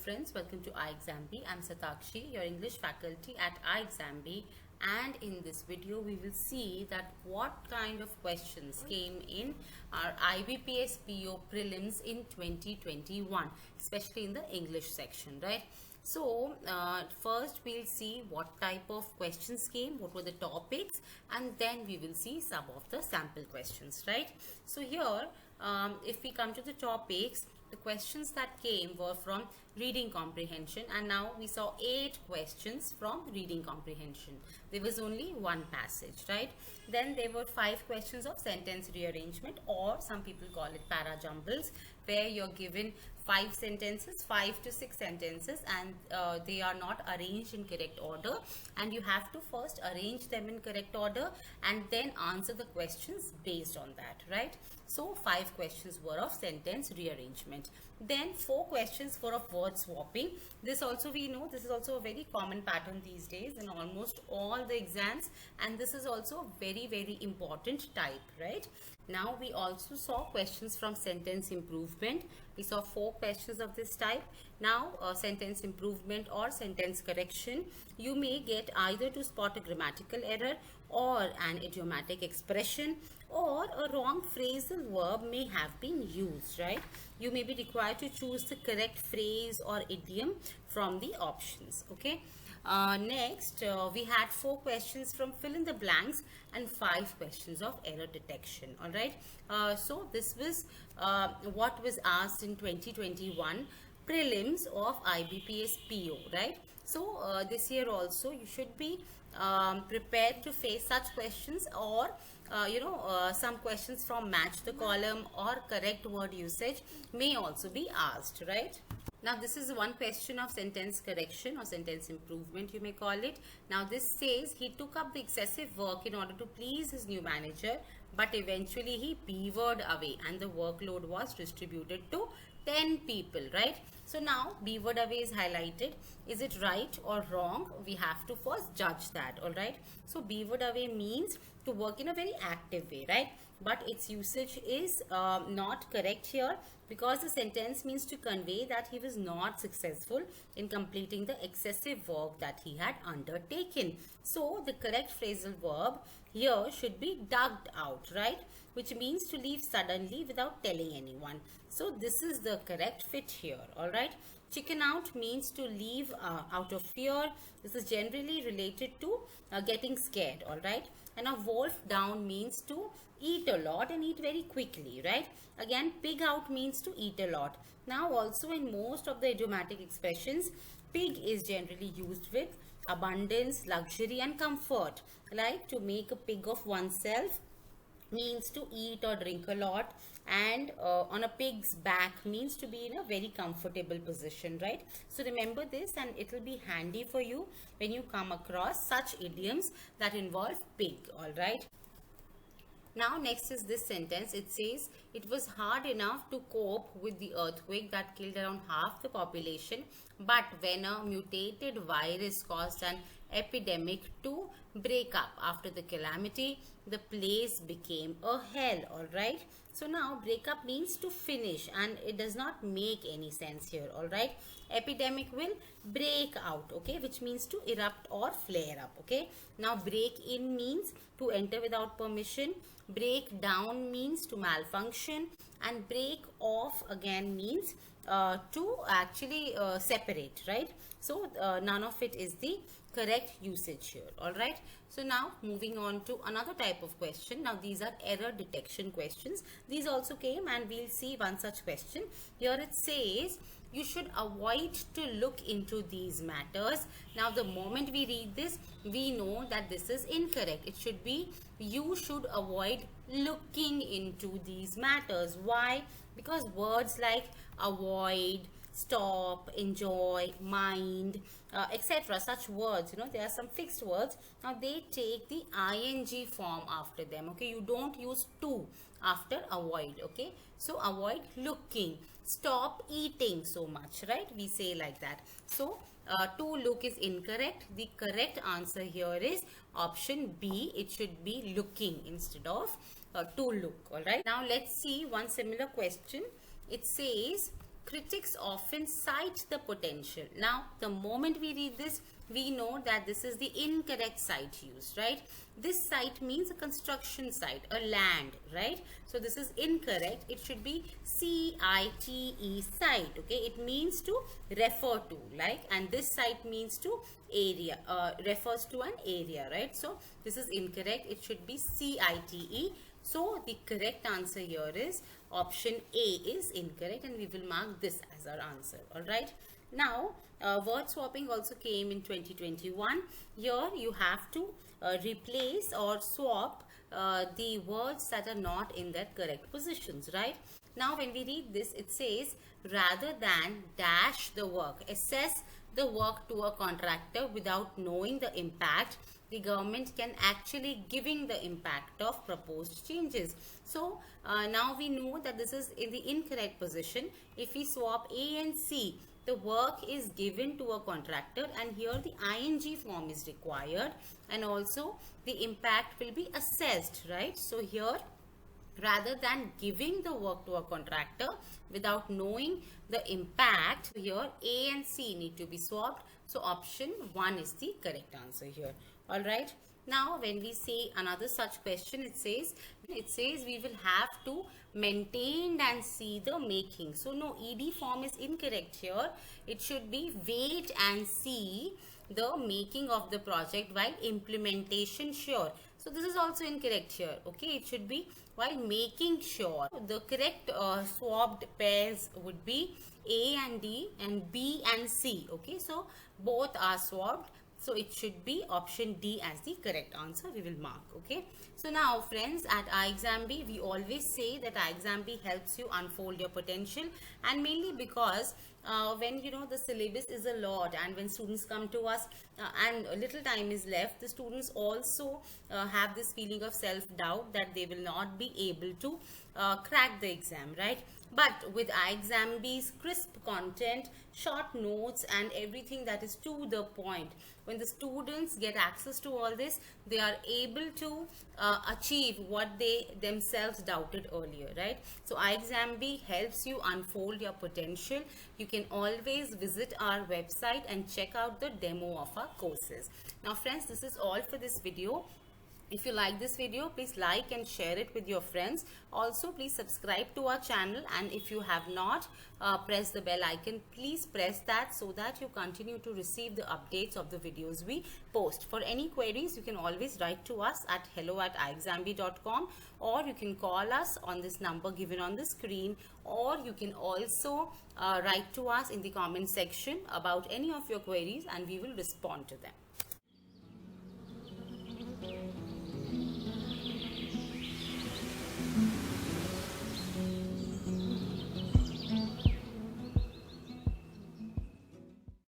friends, welcome to iExamB. I'm Satakshi, your English faculty at iExamB, and in this video we will see that what kind of questions came in our IBPS PO prelims in 2021, especially in the English section, right? So first we'll see what type of questions came, what were the topics, and then we will see some of the sample questions, right? So here if we come to the topics, the questions that came were from reading comprehension, and now we saw 8 questions from reading comprehension. There was only one passage, right? Then there were 5 questions of sentence rearrangement, or some people call it para jumbles, where you're given 5 sentences, 5 to 6 sentences, and they are not arranged in correct order, and you have to first arrange them in correct order and then answer the questions based on that, right? So 5 questions were of sentence rearrangement. Then 4 questions were of word swapping. This also, we know, this is also a very common pattern these days in almost all the exams, and this is also a very important type, right? Now we also saw questions from sentence improvement. We saw 4 questions of this type. Now sentence improvement or sentence correction, you may get either to spot a grammatical error or an idiomatic expression, or a wrong phrasal verb may have been used, right? You may be required to choose the correct phrase or idiom from the options, okay? Next, we had 4 questions from fill in the blanks and 5 questions of error detection. All right. So this was what was asked in 2021 prelims of IBPS PO, right? So this year also you should be prepared to face such questions, or some questions from match the column or correct word usage may also be asked, right? Now this is one question of sentence correction or sentence improvement, you may call it. Now this says he took up the excessive work in order to please his new manager, but eventually he beavered away and the workload was distributed to 10 people, right? So now beavered away is highlighted. Is it right or wrong? We have to first judge that, all right? So beavered away means to work in a very active way, right? But its usage is not correct here, because the sentence means to convey that he was not successful in completing the excessive work that he had undertaken. So the correct phrasal verb here should be dug out, right? Which means to leave suddenly without telling anyone. So this is the correct fit here, all right? Chicken out means to leave out of fear. This is generally related to getting scared, all right? And a wolf down means to eat a lot and eat very quickly, right? Again, pig out means to eat a lot. Now also in most of the idiomatic expressions, pig is generally used with abundance, luxury and comfort. Like to make a pig of oneself means to eat or drink a lot, and on a pig's back means to be in a very comfortable position, right? So remember this, and it will be handy for you when you come across such idioms that involve pig, all right? Now next is this sentence. It says it was hard enough to cope with the earthquake that killed around half the population, but when a mutated virus caused an epidemic to break up after the calamity, the place became a hell, all right? So now break up means to finish, and it does not make any sense here, all right? Epidemic will break out, okay, which means to erupt or flare up, okay? Now break in means to enter without permission, break down means to malfunction, and break off again means to actually separate, right? So none of it is the correct usage here, all right? So now moving on to another type of question. Now these are error detection questions. These also came, and we'll see one such question. Here it says you should avoid to look into these matters. Now the moment we read this, we know that this is incorrect. It should be you should avoid looking into these matters. Why? Because words like avoid, stop, enjoy, mind, etc., such words, there are some fixed words. Now they take the ing form after them, okay? You don't use to after avoid, okay? So avoid looking, stop eating so much, right? We say like that. So to look is incorrect. The correct answer here is option B. It should be looking instead of to look, all right? Now let's see one similar question. It says critics often cite the potential. Now, the moment we read this, we know that this is the incorrect site used, right? This site means a construction site, a land, right? So this is incorrect. It should be C-I-T-E, site, okay? It means to refer to, like, and this site means to area, refers to an area, right? So this is incorrect. It should be C-I-T-E. So the correct answer here is option A is incorrect, and we will mark this as our answer. All right. Now, word swapping also came in 2021. Here you have to replace or swap the words that are not in their correct positions, right? Now, when we read this, it says, rather than dash the work, assess the work to a contractor without knowing the impact, the government can actually giving the impact of proposed changes. So now we know that this is in the incorrect position. If we swap A and C, the work is given to a contractor, and here the ing form is required, and also the impact will be assessed, right? So here, rather than giving the work to a contractor without knowing the impact, here A and C need to be swapped. So option 1 is the correct answer here. All right. Now, when we say another such question, it says we will have to maintain and see the making. So no, ed form is incorrect here. It should be wait and see the making of the project while implementation sure. So this is also incorrect here. Okay, it should be while making sure. The correct swapped pairs would be A and D and B and C. Okay, so both are swapped. So it should be option D as the correct answer. We will mark. Okay. So now, friends, at iExamB, we always say that iExamB helps you unfold your potential, and mainly because when the syllabus is a lot, and when students come to us and a little time is left, the students also have this feeling of self-doubt that they will not be able to crack the exam, right? But with iExamB's crisp content, short notes, and everything that is to the point, when the students get access to all this, they are able to achieve what they themselves doubted earlier, right? So iExamB helps you unfold your potential. You can always visit our website and check out the demo of our courses. Now, friends, this is all for this video. If you like this video, please like and share it with your friends. Also, please subscribe to our channel, and if you have not pressed the bell icon, please press that so that you continue to receive the updates of the videos we post. For any queries, you can always write to us at hello@iexamb.com, or you can call us on this number given on the screen, or you can also write to us in the comment section about any of your queries, and we will respond to them.